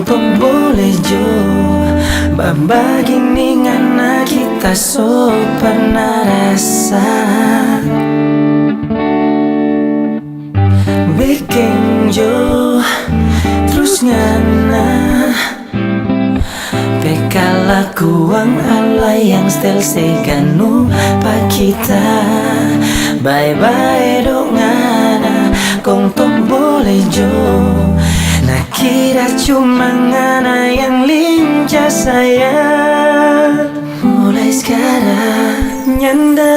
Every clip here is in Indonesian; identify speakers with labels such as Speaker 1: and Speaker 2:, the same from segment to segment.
Speaker 1: kung tok boleh jo babagini ngana kita so pernah rasa bikin jo terus ngana Pekala kuang ala yang stel seganu pa kita bye-bye dong ngana kung tok boleh jo nakira cuma ngana yang lincah sayang. Mulai sekarang nyanda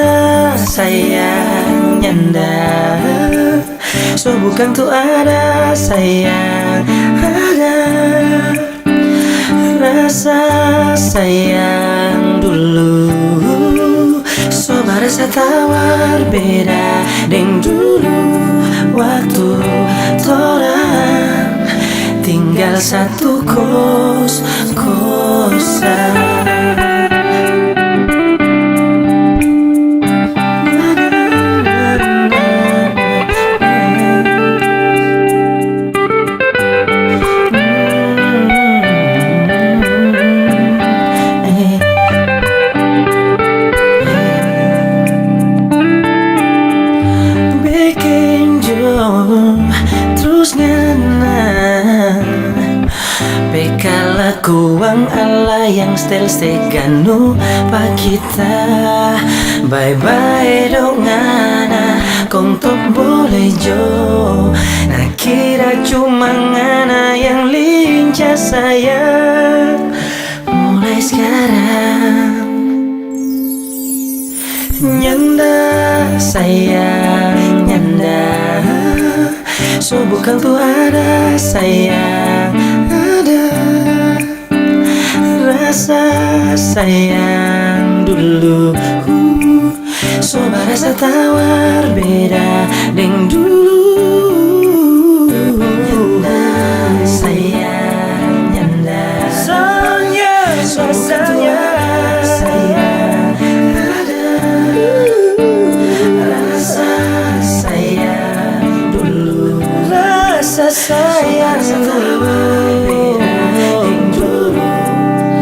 Speaker 1: sayang nyanda so bukan tuh ada sayang ada rasa sayang dulu so rasa tawar beda deng dulu waktu torang tinggal satu kosan. Terus ngana Pekala kuang ala yang stel seganu pa kita bye-bye dong ngana kung tok boleh jo nakira cuma ngana yang lincah sayang. Mulai sekarang nyanda sayang nyanda so bukan tuh ada sayang ada rasa sayang dulu so rasa tawar beda deng dulu nyanda sayang nyanda soalnya so bukan tuh ada sayang ada rasa sayang dulu rasa sayang dulu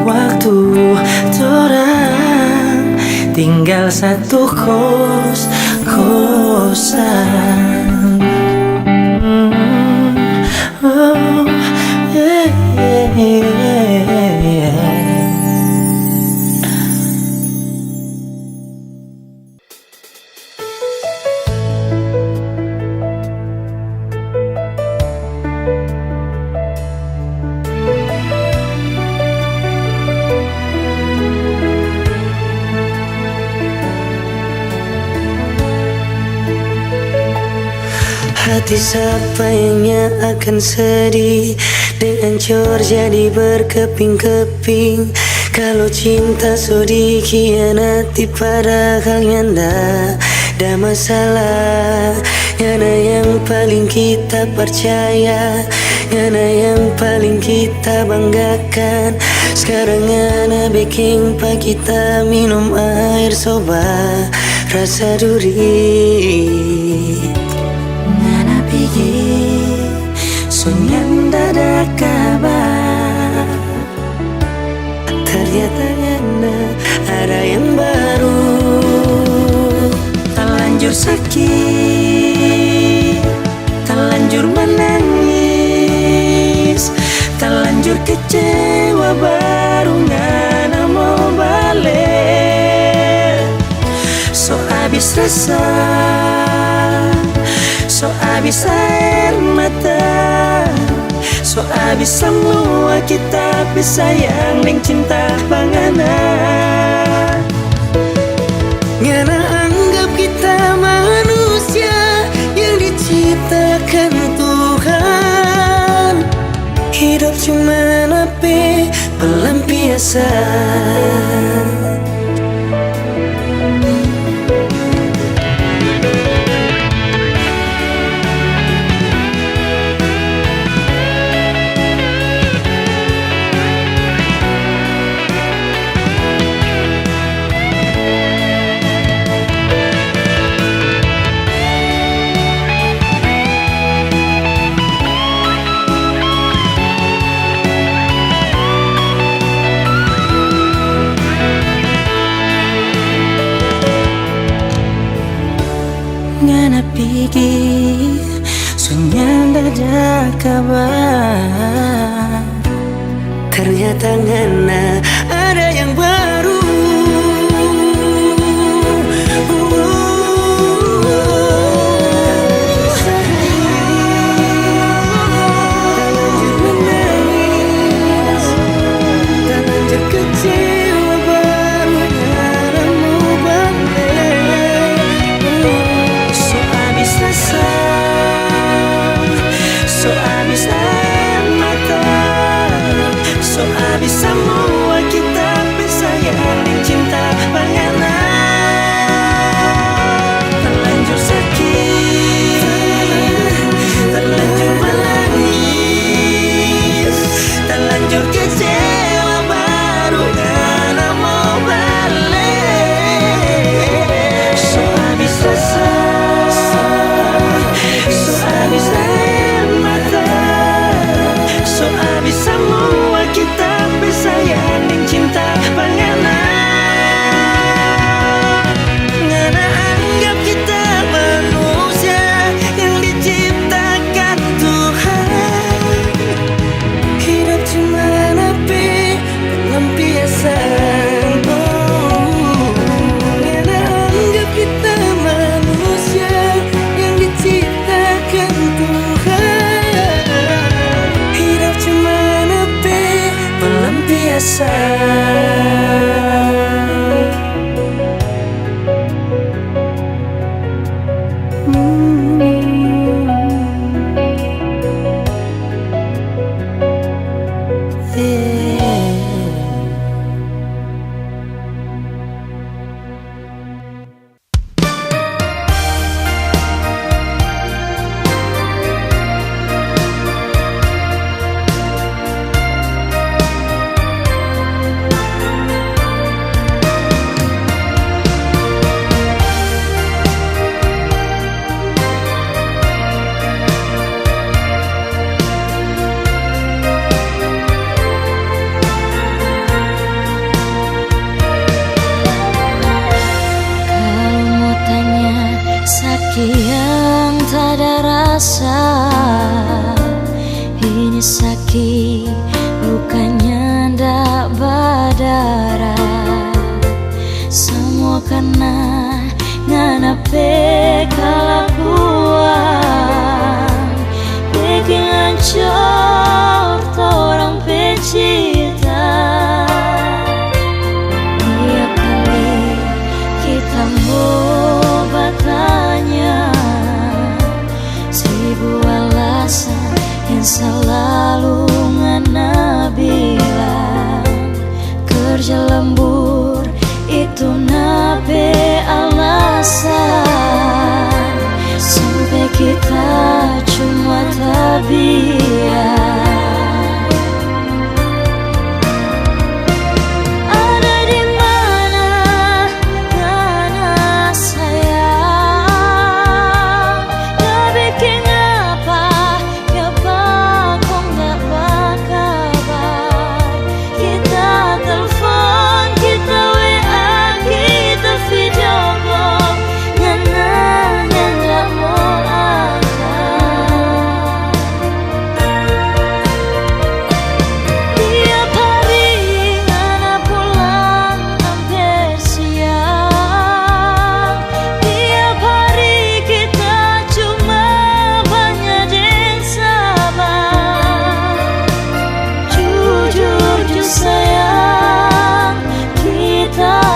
Speaker 1: waktu torang tinggal satu kosan. Oh, yeah, yeah, yeah.
Speaker 2: Hati siapa yang akan sedih dengan cor jadi berkeping-keping. Kalau cinta so dikhianati padahal nyanda ada masalah. Ngana yang paling kita percaya, ngana yang paling kita banggakan. Sekarang ngana bikin pa kita minum air soba rasa duri.
Speaker 1: So nyanda ada kabar
Speaker 2: ternyata nyanda ada yang baru.
Speaker 1: Terlanjur sakit, terlanjur menangis, terlanjur kecewa baru ngana mau balik. So abis rasa, so abis air mata, so abis semua kita sayang neng cinta pangana.
Speaker 2: Ngana anggap kita manusia yang diciptakan Tuhan. Hidup cuma napi pelampiasan.
Speaker 1: gigi Sunyanda ada kabar
Speaker 2: Ternyata ngana ada yang baru.
Speaker 1: Semua kita bersayaling cinta pengenang. Terlanjur sakit, terlanjur menangis, terlanjur kecewa baru karena mau balik. So habis rasa, so habis air mata, so habis semua kita bersayaling cinta pengenang. Ngana anggap kita manusia yang diciptakan Tuhan. Hidup cuma napi pelampiasan. Ngana anggap kita manusia yang diciptakan Tuhan. Hidup cuma napi pelampiasan.
Speaker 3: Yang tak ada rasa, ini sakit bukannya ndak berdarah. Semua karena ngana kelakuan bikin hancur orang pecinta. Tiap kali kita mau bertanya, seribu alasan yang selalu ngana bilang. Kerja lembur itu nape alasan, sampai kita cuma tabiat.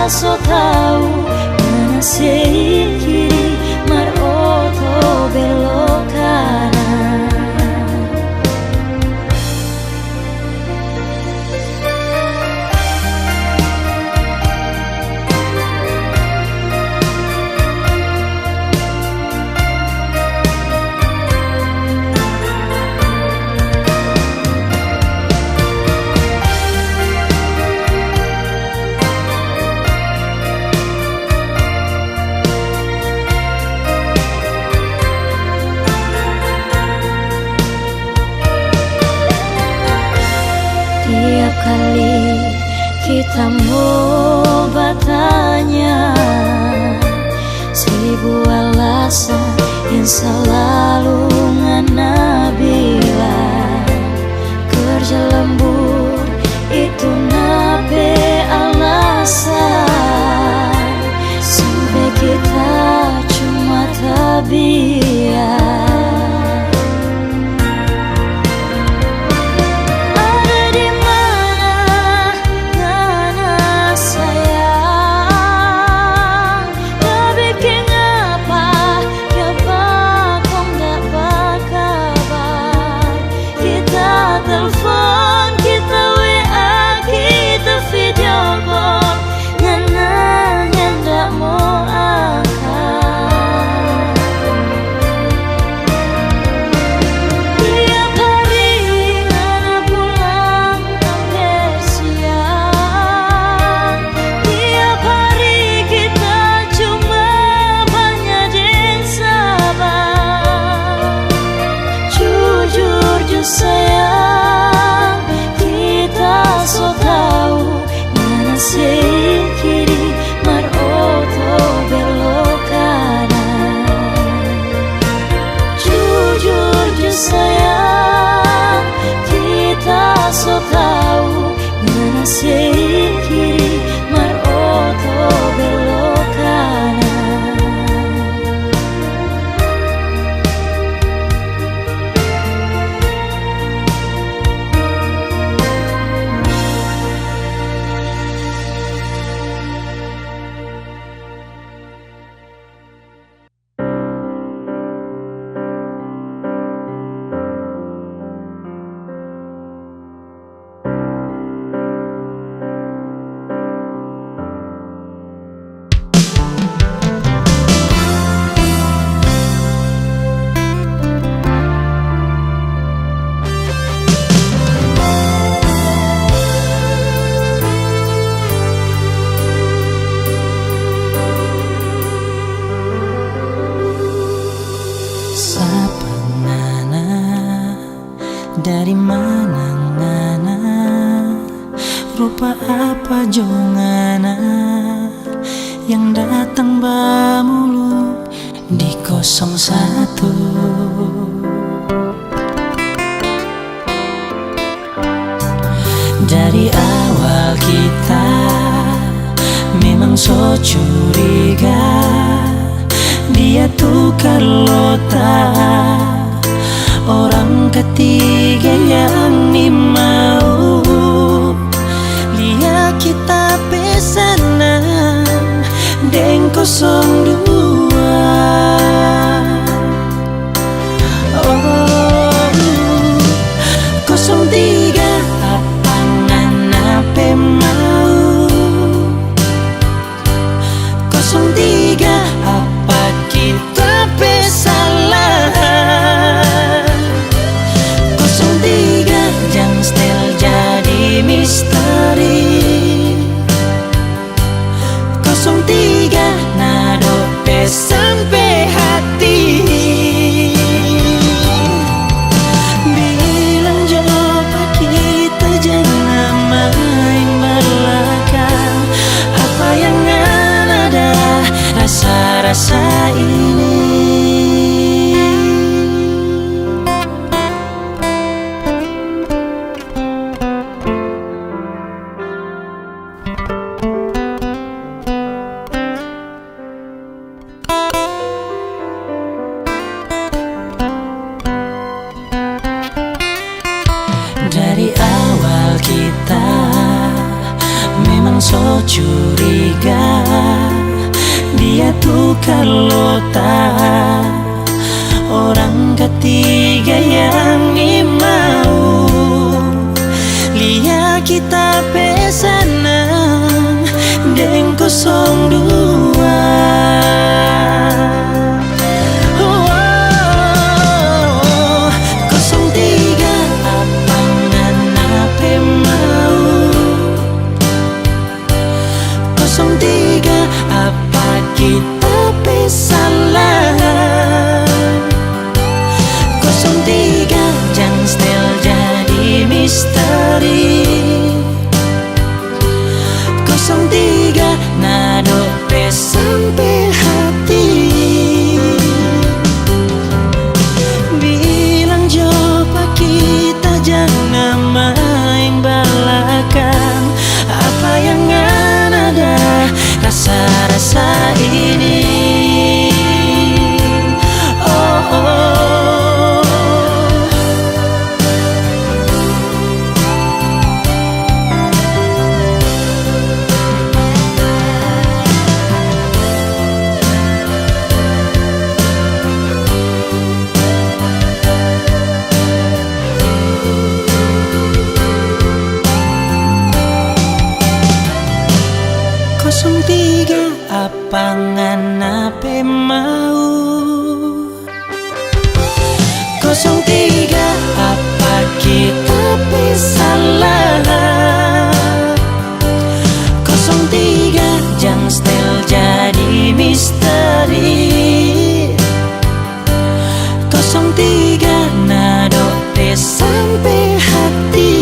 Speaker 3: So tahu mana kiri mar oto belok kanan. Tiap kali kita mau bertanya, Seribu alasan yang selalu ngana bilang kerja lembur itu nabe alasan sampai kita cuma tabiat. Telepon, kita WA, kita video call, ngana yang tak mau angkat. Tiap hari ngana pulang hampir siang. Tiap hari kita cuma banyak sabar. Jujur sayang, kita so tahu ngana sih kiri mar oto belok kanan. Jujur sayang, kita so tahu ngana sih kiri mar oto belok kanan.
Speaker 1: Sapa ngana, dari mana ngana, rupa apa jo ngana yang datang bamulu di 01. Dari awal kita memang so curiga, dia tuh Carlota, orang ketiga yang ni mau lihat kita pesanan deng 02. Oh, 03 apa ngana pe mau, 03 apa kita pesalah, 03 jang setel jadi misteri, 03 nado pe sampai hati. Bilang coba kita jangan main belakang, apa yang ada rasa-rasa ini. Dari awal kita memang so curiga, dia tuh Carlota, orang ketiga yang ni mau lihat kita pesanan deng 02. Apa kita pesalah, 03 jang setel jadi misteri, 03 nado pe sampai hati. rasa-rasa ini. Oh, oh. Kosong tiga apa nganape mau? 03 apa kita bisa lah? 03 jang stel jadi misteri. 03 nado sampai hati.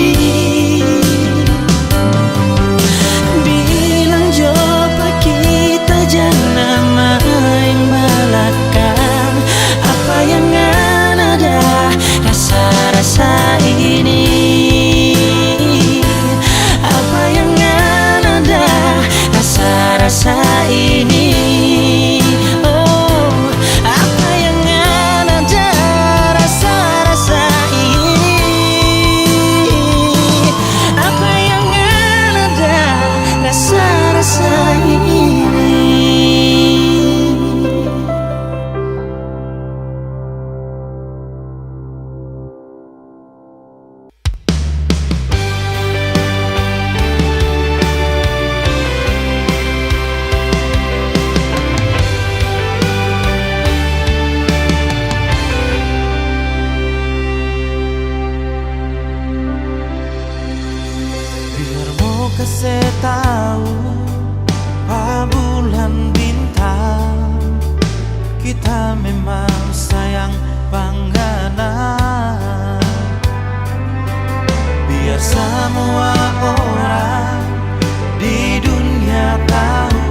Speaker 1: Rasa ini apa yang ada, rasa-rasa ini. Oh, apa yang ada, rasa-rasa ini. Apa yang ada, rasa-rasa ini.
Speaker 4: Kasih tahu Pak bulan bintang, kita memang sayang bangganan. Biar semua orang di dunia tahu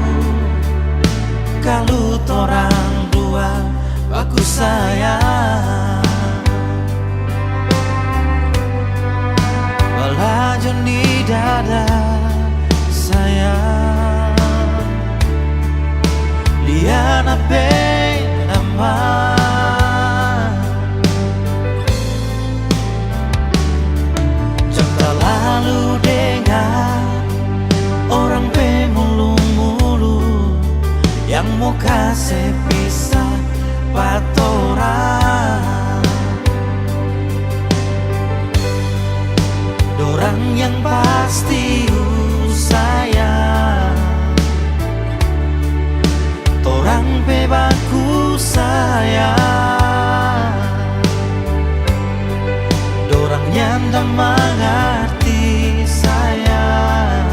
Speaker 4: kalau orang dua bagus sayang. Belajar di dada sayang, liana nama. Jangan lalu dengar orang pemulu-mulu yang mau kasih pisah patoran. Dorang yang pasti sayang, torang bebaku sayang. Dorang nyanda mengerti sayang,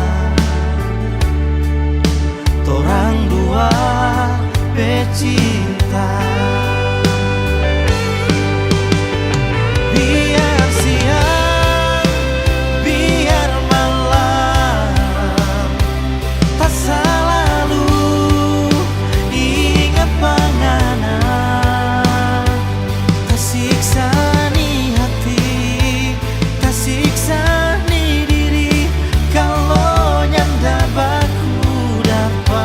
Speaker 4: torang dua pecinta. Biar siang, biar malam, tak selalu ingat panganan. Tak siksa ni hati, tak siksa ni diri, kalau nyanda baku dapat.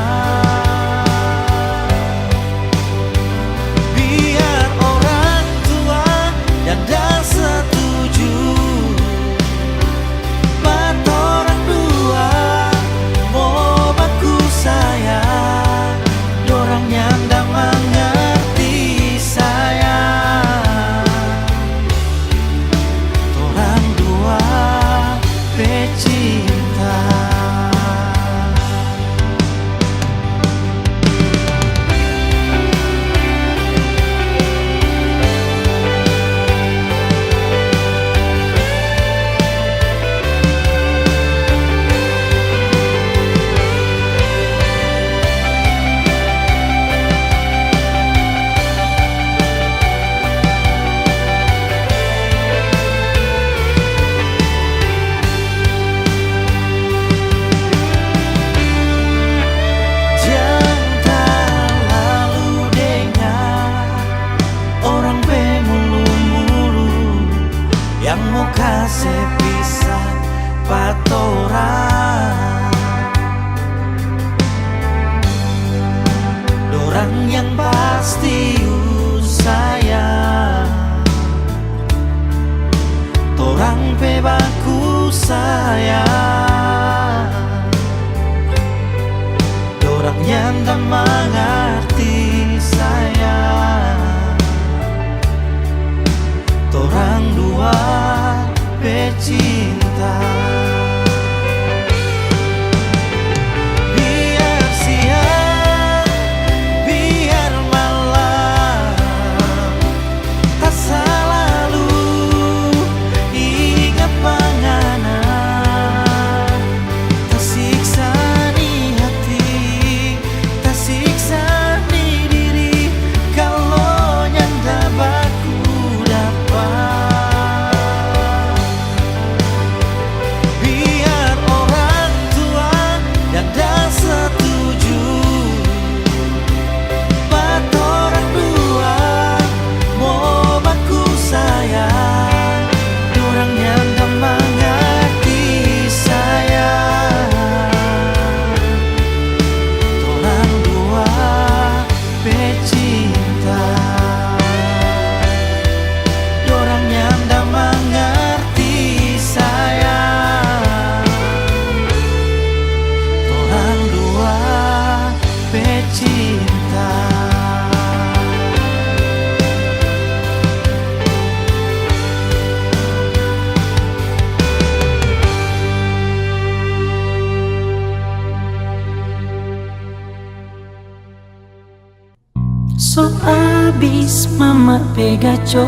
Speaker 1: So abis mama pegaco,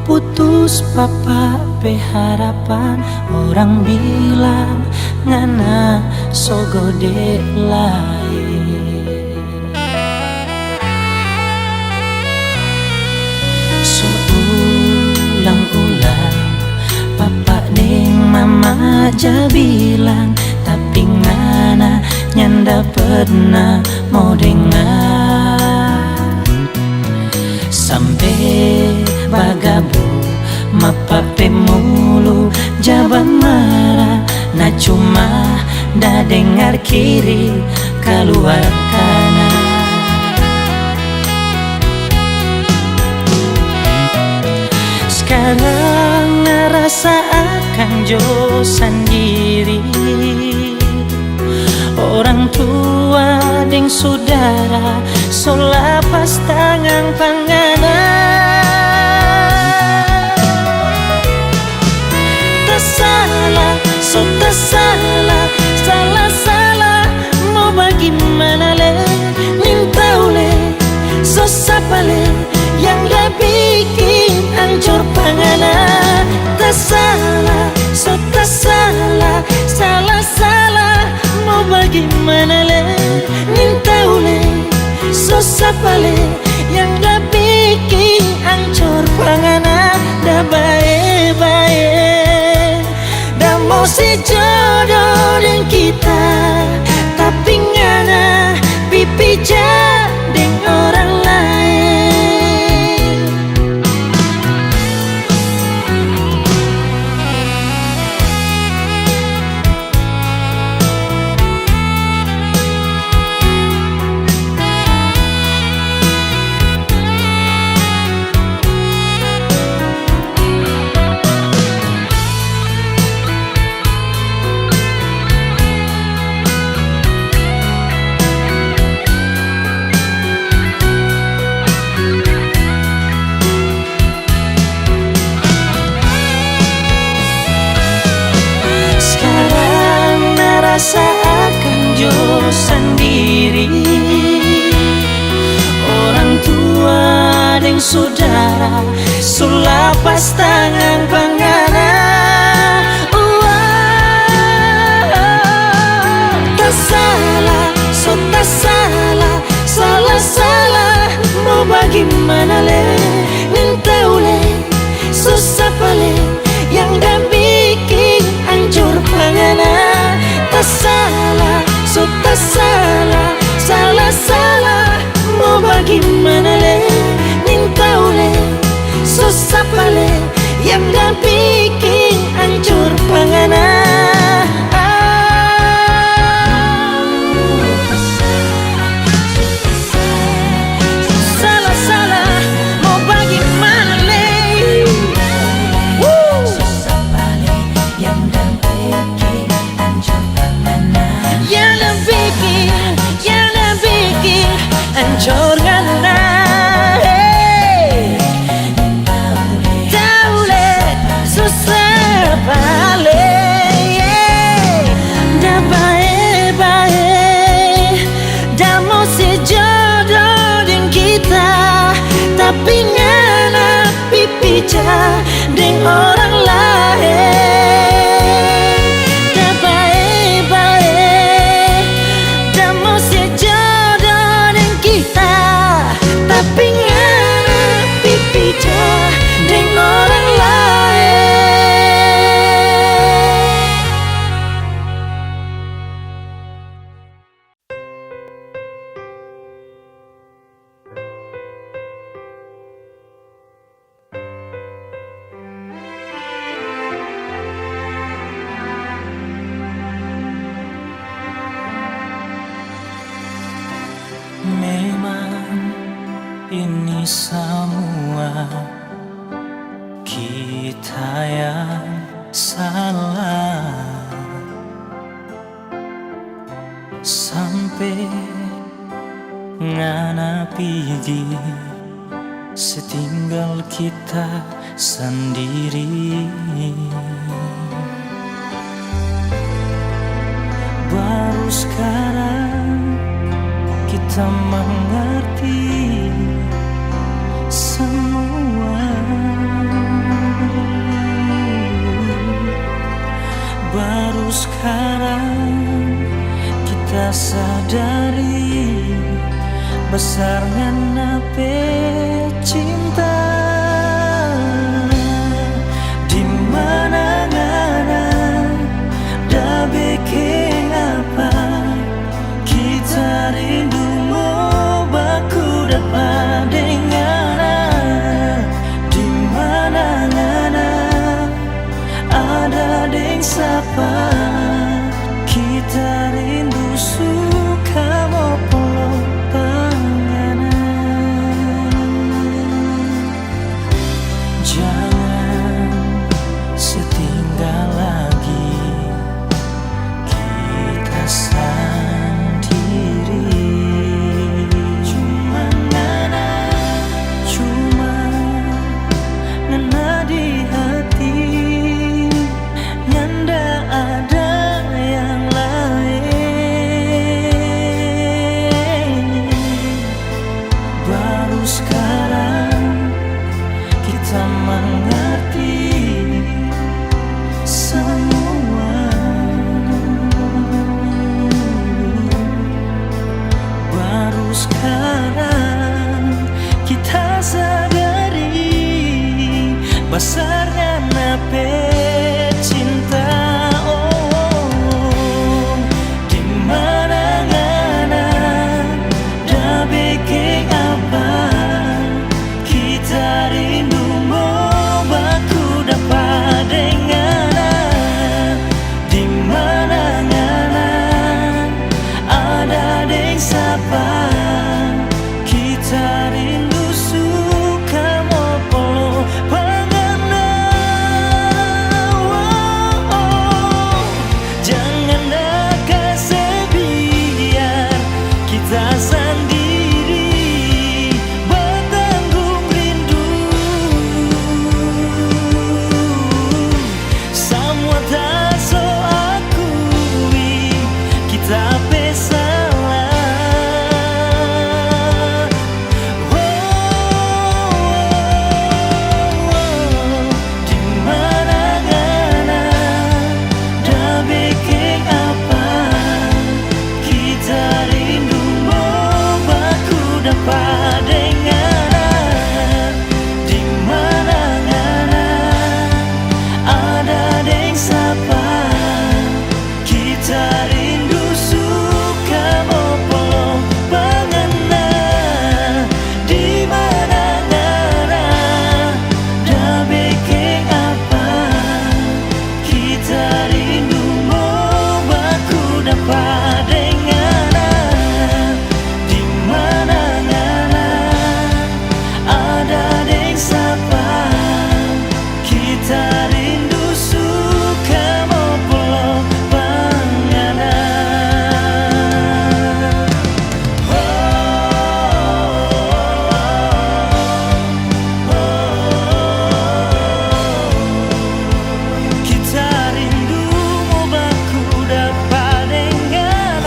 Speaker 1: putus papa pe harapan. Orang bilang ngana so gede lain. So ulang-ulang papa deng mama aja bilang, tapi ngana nyanda pernah mau dengar. Sampai bagabu mapape mulu jaba marah, na cuma dah dengar kiri keluar kanan. Sekarang ngerasa akan jo sendiri, orang tua deng saudara so lapas tangan panganan. Tak salah, so tak salah, salah-salah mau bagaimana le, nintau le, so sapa le, yang dah bikin hancur panganan. Tak salah, so tak salah, salah-salah mau bagaimana le, nintau le, so sapa le, yang dah bikin hancur panganan. Dah baik-baik, dah mau sejodoh dengan kita, tapi ngana pipi dengan orang lain. Akan jo sendiri, orang tua dan saudara sulapas tangan panganan. Tak salah, so tak salah, salah-salah mau bagaimana le, nintau le, so sapa le, yang dah bikin hancur panganan. Tak salah, so tak salah, salah-salah mau bagaimana le, nintau le, so sapa le, yang dah bikin hancur panganan. Salah-salah mau bagaimana le, so sapa le, yang dah bikin hancur panganan. Yang dah bikin hancur panganan. Tahu le, so sapa le, dah baik-baik, dah mau sejodoh dengan kita, tapi ngana pipi dengan orang lain. Dah baik-baik, dah mau sejodoh dengan kita, tapi ngana pipi dengan orang lain. Memang ini semua kita yang salah, sampai ngana pigi setinggal kita sendiri. Baru sekarang kita kita mengerti semua. Baru sekarang kita sadari besarnya nape cinta. Dimana ngana dah bikin apa kita rindu mau baku dapat dengar. Dimana ngana ada deng sapa kita rindu suka mau peluk panganan. Jangan setinggal lagi kita sendiri. Cuma ngana di hati, nyanda ada yang lain. Baru sekarang kita mengerti semua. Baru sekarang kita sadari besarnya nape cinta. Oh, dimana ngana dah bikin apa kita rindu mau baku dapat dengar. Dimana ngana ada deng sapa kita rindu suka mau peluk panganan. Oh, jangan nak kasih biar kita sendiri bertanggung rindu. Semua tak so akui kita bersalah. Dimana ngana dah bikin apa kita rindu mau baku dapat dengar. Dimana ngana ada deng sapa kita rindu suka mau peluk panganan. Dimana ngana dah bikin apa kita rindu mau baku dapat dengar. Dimana ngana ada deng sapa kita rindu suka mau peluk panganan. Kita rindu mau baku dapat dengar.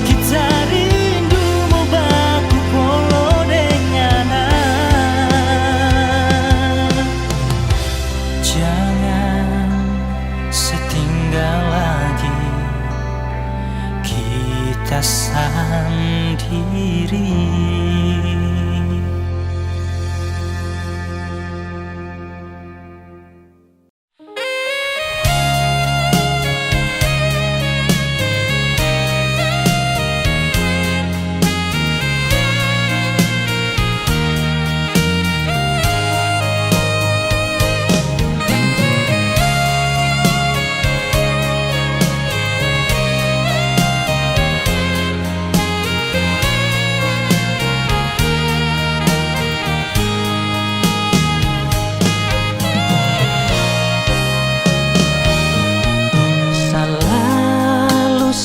Speaker 1: Kita rindu mau baku polo denganan. Jangan setinggal lagi kita sendiri.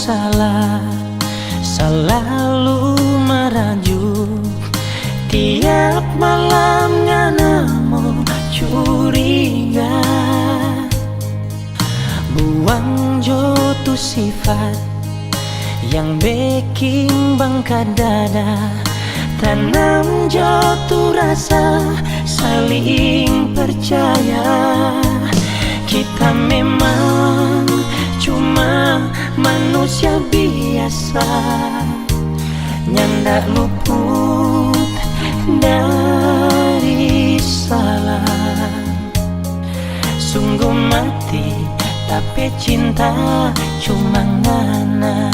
Speaker 1: Salah, selalu merajuk tiap malam ngana mau curiga. baking bangka dada, tanam jatuh rasa saling percaya. Kita memang cuma manusia biasa, nyandak luput dari salah. Sungguh mati tapi cinta cuma ngana.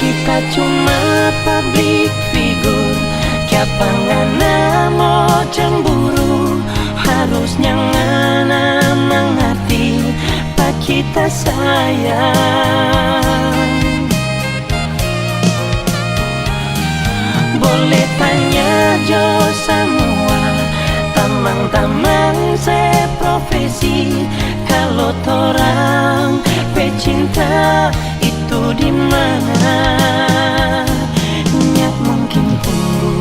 Speaker 1: Kita cuma public figure, siapa ngana mau cemburu. Harusnya ngana mengerti pak kita sayang. Boleh tanya jo semua, tamang-tamang seprofesi. Kalau torang pecinta itu di mana? Nyak mungkin tunggu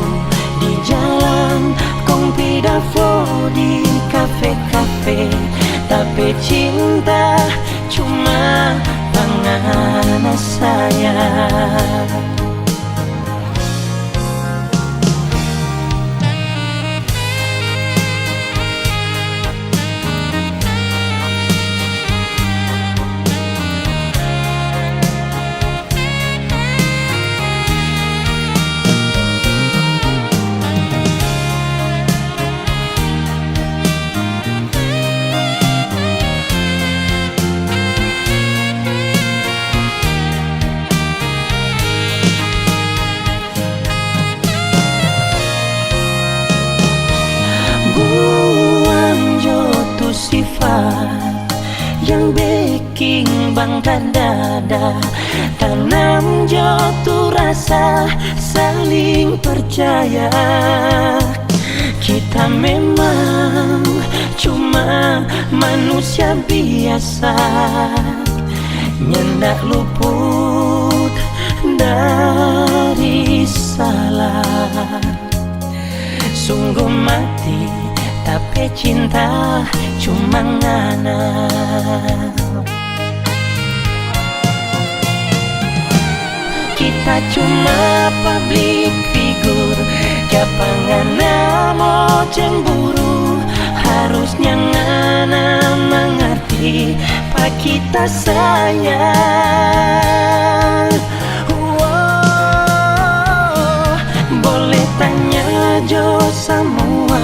Speaker 1: di jalan, kong pidafo di kafe-kafe. Tapi cinta cuma tangan saya. Buang jotu sifat yang baking bangka dada, tanam jotu rasa saling percaya. Kita memang cuma manusia biasa, nyendak luput dari salah. Sungguh mati tapi cinta cuma ngana. Kita cuma public figure, siapa ngana mau cemburu. Harusnya ngana mengerti pak kita sayang. Boleh tanya jo semua,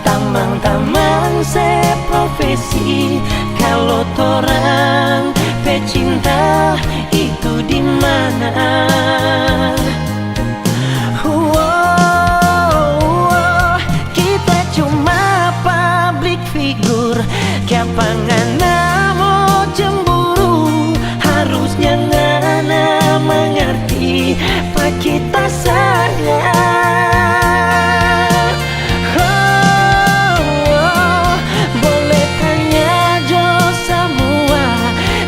Speaker 1: tamang-tamang seprofesi. Kalau torang pecinta itu di mana? Kita cuma public figure, siapa ngana mau cemburu. Harusnya ngana mengerti pak kita sayang. Boleh tanya jo semua,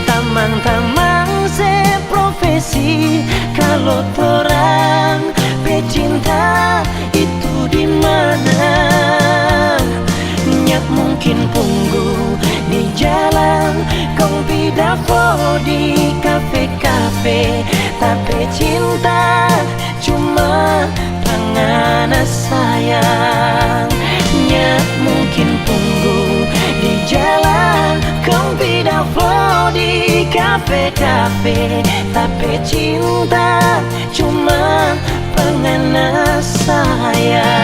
Speaker 1: tamang-tamang seprofesi. Kalau torang pecinta itu di mana? Nyak mungkin punggu di jalan, kong pidafo di kafe-kafe. Tapi cinta cuma tangan sayang. Nyak mungkin tunggu di jalan, kong pidafo di kafe-kafe. Tapi cinta cuma tangan sayang.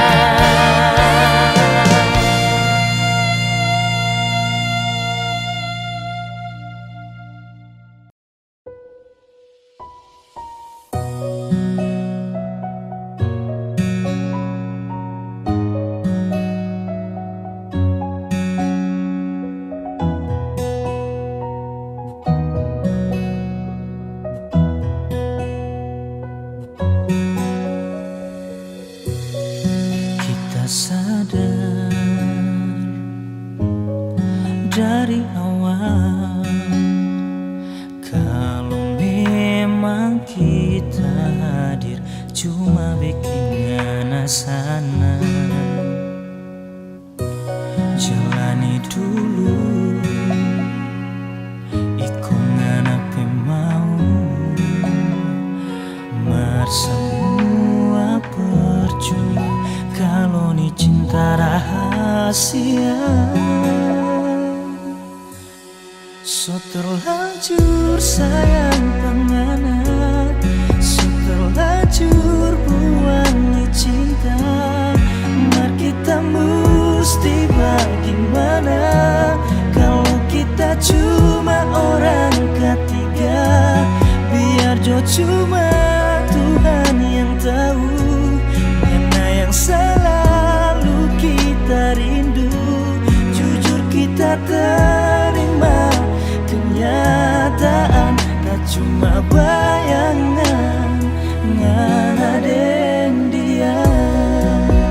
Speaker 1: Sadar dari awal kalau memang kita hadir cuma bikin sana. Jalani dulu Semua percuma kalau ni cinta rahasia. So terlanjur sayang pengana, so terlanjur buang ni cinta. Mar kita mesti bagaimana kalau kita cuma orang ketiga. Biar jo cuma Tuhan yang tahu mana yang selalu kita rindu. Jujur kita terima kenyataan, tak cuma bayangan ngana den dia.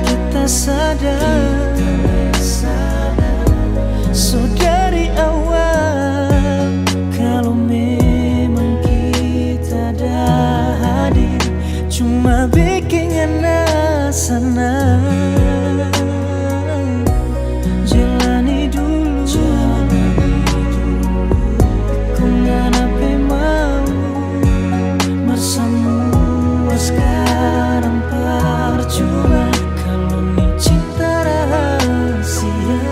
Speaker 1: Kita sadar, so dari awal kalau memang kita dah hadir cuma bikin ngana senang. Jalani dulu, ku ngana pe mau bersama sekarang percuma kalau ni cinta rahasia.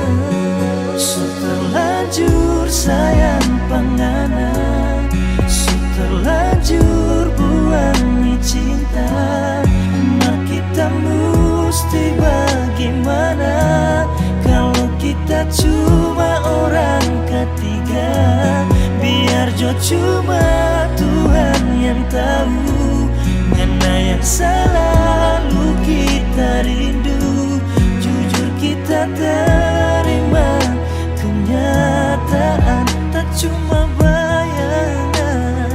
Speaker 1: So terlanjur sayang pengana, so terlanjur buang ni cinta. Mar kita mesti bagaimana kalau kita cuma orang ketiga. Biar jo cuma Tuhan yang tahu mana yang selalu kita rindu. Jujur kita terima kenyataan, tak cuma bayangan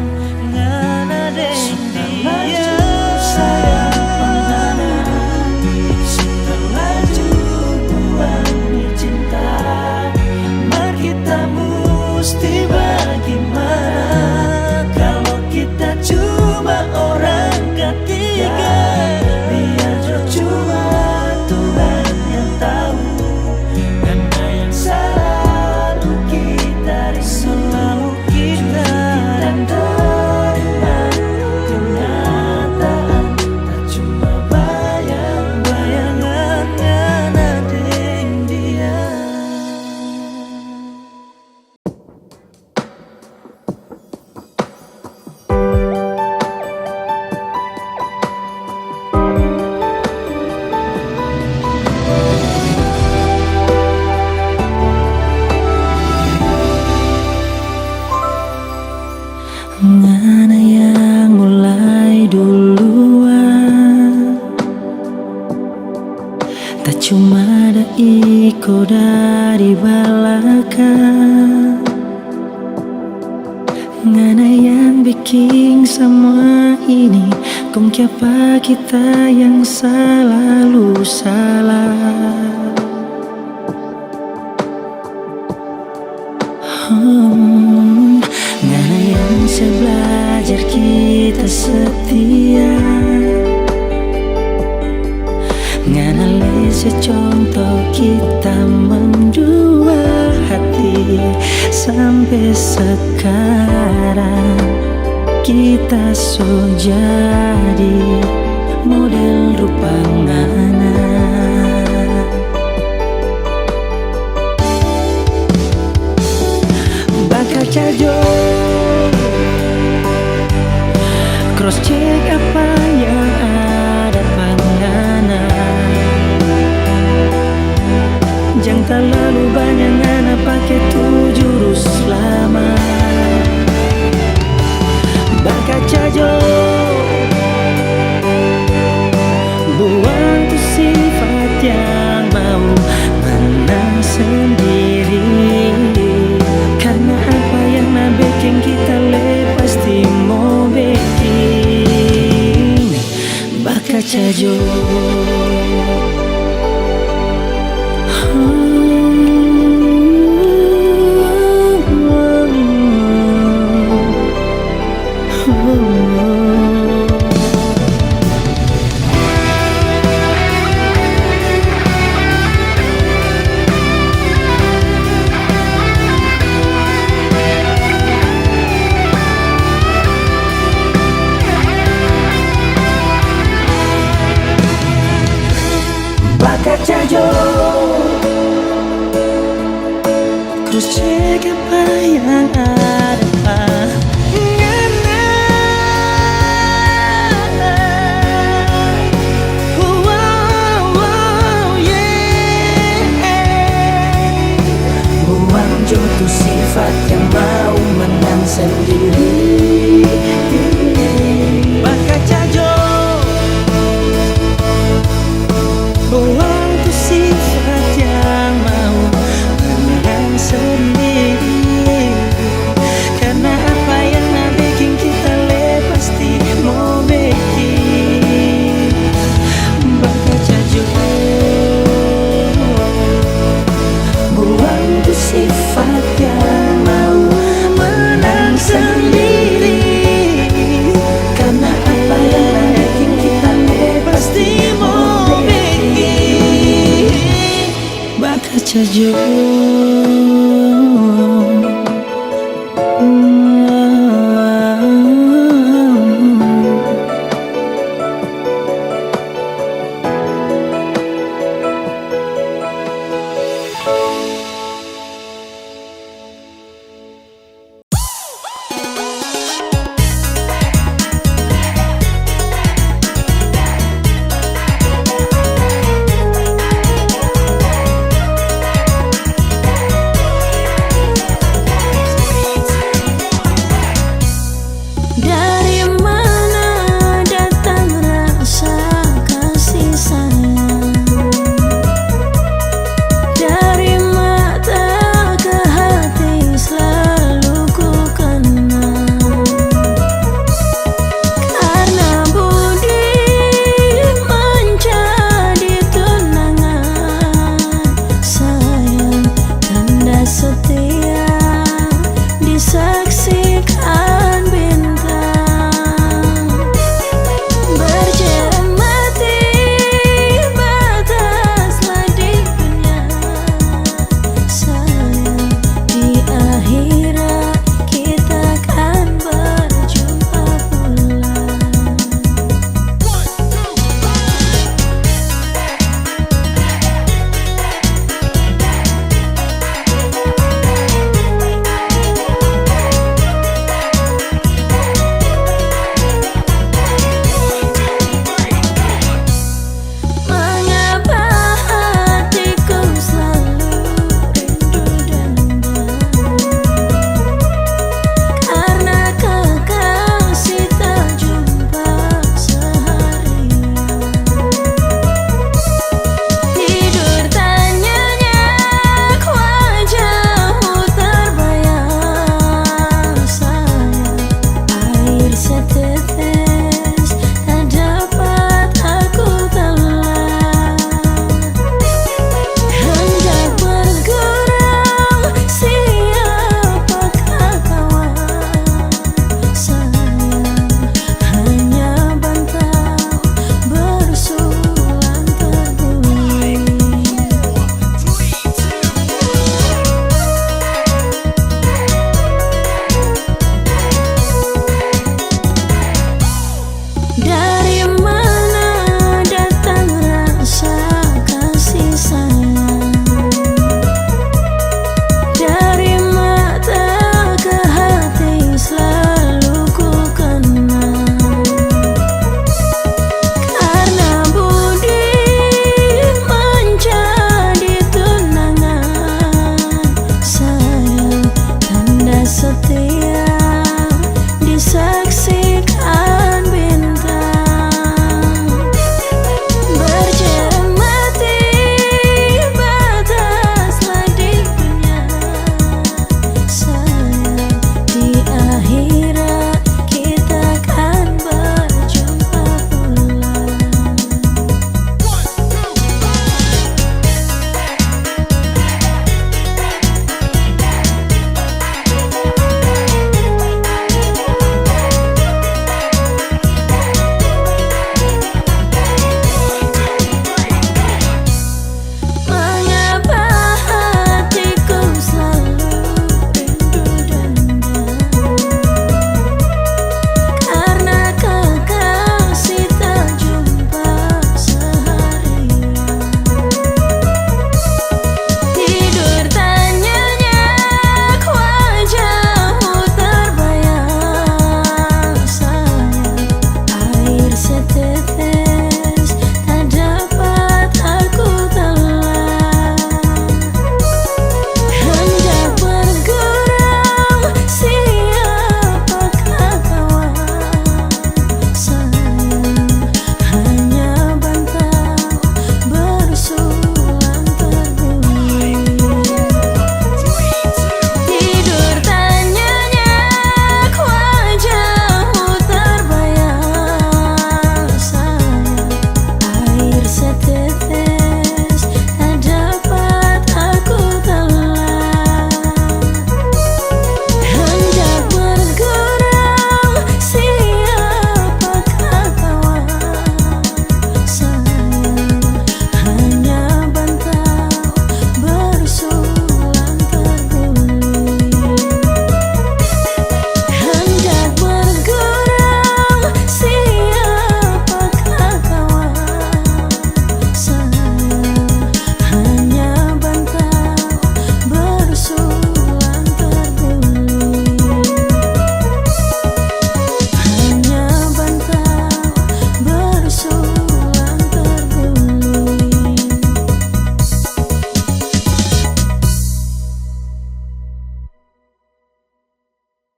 Speaker 1: ngana den dia. Sayang pengana, terlanjur buang ni cinta. Mar kita mesti bagaimana kalau kita cuma orang ketiga. Biar jo cuma Tuhan yang tahu mana yang selalu kita rindu. Selalu kita terima kenyataan, tak cuma bayang-bayangan ngana den dia. Ngana yang mulai duluan, tak cuma ada iko dari belakang. Ngana yang bikin semua ini, kong siapa kita yang selalu salah. Ngana yang saya belajar kita setia. Ngana lese contoh kita mendua hati. Sampai sekarang kita so jadi model rupa ngana. Bakal cajo cross check apa yang ada pangana. Jangan terlalu banyak ngana pakai 7 jurus lama. Bakal cajo buang tu sifat yang mau menang sendiri. Karena apa yang nak bikin kita lepas pasti mau bikin bakal cajo.
Speaker 2: cajo.
Speaker 1: Terus cek apa yang ada.
Speaker 2: Buang jodoh sifat yang mau menang sendiri.
Speaker 1: Bakal cajo. Buang tuh sifat yang mau menang sendiri. Karena apa yang bikin kita lepas pasti mau bikin. Bakal cajo.
Speaker 2: Buang tuh sifat yang mau menang sendiri. Karena apa yang bikin kita lepas
Speaker 1: Pasti mau bikin. Bakal cajo.